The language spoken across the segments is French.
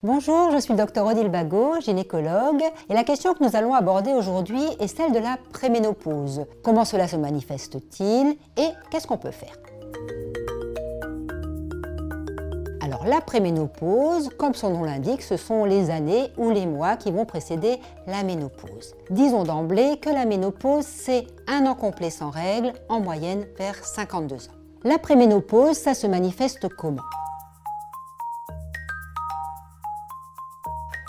Bonjour, je suis le Dr Odile Bagot, gynécologue, et la question que nous allons aborder aujourd'hui est celle de la préménopause. Comment cela se manifeste-t-il et qu'est-ce qu'on peut faire? Alors la préménopause, comme son nom l'indique, ce sont les années ou les mois qui vont précéder la ménopause. Disons d'emblée que la ménopause, c'est un an complet sans règles, en moyenne vers 52 ans. La préménopause, ça se manifeste comment?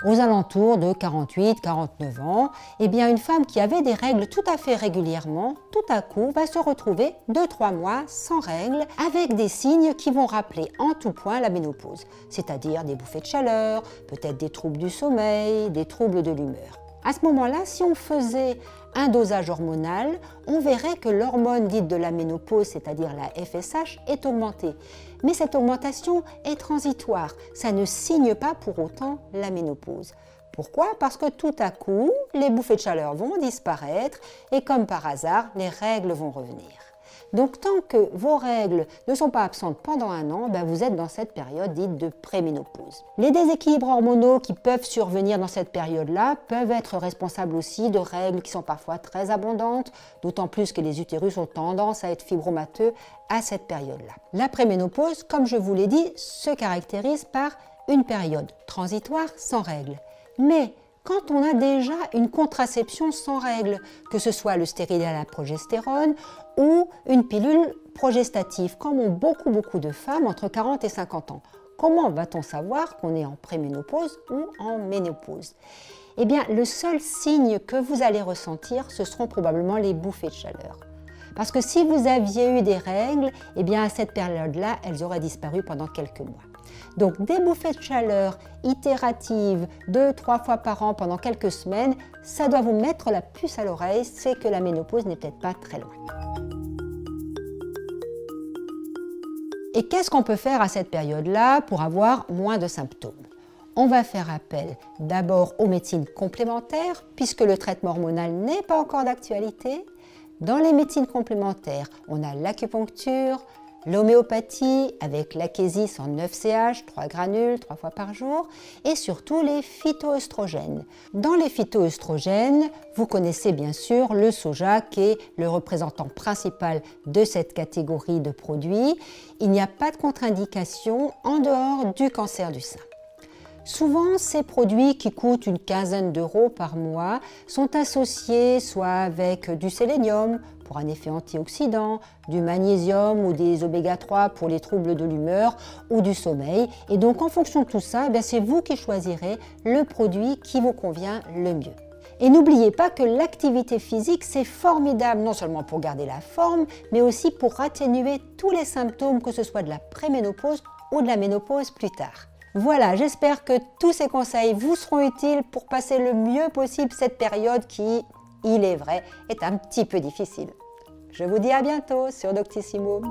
Aux alentours de 48-49 ans, eh bien une femme qui avait des règles tout à fait régulièrement, tout à coup va se retrouver 2-3 mois sans règles avec des signes qui vont rappeler en tout point la ménopause, c'est-à-dire des bouffées de chaleur, peut-être des troubles du sommeil, des troubles de l'humeur. À ce moment-là, si on faisait un dosage hormonal, on verrait que l'hormone dite de la ménopause, c'est-à-dire la FSH, est augmentée. Mais cette augmentation est transitoire, ça ne signe pas pour autant la ménopause. Pourquoi? Parce que tout à coup, les bouffées de chaleur vont disparaître et comme par hasard, les règles vont revenir. Donc tant que vos règles ne sont pas absentes pendant un an, vous êtes dans cette période dite de préménopause. Les déséquilibres hormonaux qui peuvent survenir dans cette période-là peuvent être responsables aussi de règles qui sont parfois très abondantes, d'autant plus que les utérus ont tendance à être fibromateux à cette période-là. La préménopause, comme je vous l'ai dit, se caractérise par une période transitoire sans règles. Mais quand on a déjà une contraception sans règles, que ce soit le stérilet à la progestérone ou une pilule progestative, comme ont beaucoup de femmes entre 40 et 50 ans. Comment va-t-on savoir qu'on est en préménopause ou en ménopause? Eh bien, le seul signe que vous allez ressentir, ce seront probablement les bouffées de chaleur. Parce que si vous aviez eu des règles, eh bien à cette période-là, elles auraient disparu pendant quelques mois. Donc des bouffées de chaleur itératives 2-3 fois par an pendant quelques semaines, ça doit vous mettre la puce à l'oreille, c'est que la ménopause n'est peut-être pas très loin. Et qu'est-ce qu'on peut faire à cette période-là pour avoir moins de symptômes? On va faire appel d'abord aux médecines complémentaires, puisque le traitement hormonal n'est pas encore d'actualité. Dans les médecines complémentaires, on a l'acupuncture, l'homéopathie avec l'Akésis en 9CH, 3 granules, 3 fois par jour, et surtout les phytoœstrogènes. Dans les phytoœstrogènes, vous connaissez bien sûr le soja qui est le représentant principal de cette catégorie de produits. Il n'y a pas de contre-indication en dehors du cancer du sein. Souvent, ces produits qui coûtent une quinzaine d'euros par mois sont associés soit avec du sélénium pour un effet antioxydant, du magnésium ou des oméga 3 pour les troubles de l'humeur ou du sommeil. Et donc, en fonction de tout ça, c'est vous qui choisirez le produit qui vous convient le mieux. Et n'oubliez pas que l'activité physique, c'est formidable non seulement pour garder la forme, mais aussi pour atténuer tous les symptômes, que ce soit de la préménopause ou de la ménopause plus tard. Voilà, j'espère que tous ces conseils vous seront utiles pour passer le mieux possible cette période qui, il est vrai, est un petit peu difficile. Je vous dis à bientôt sur Doctissimo.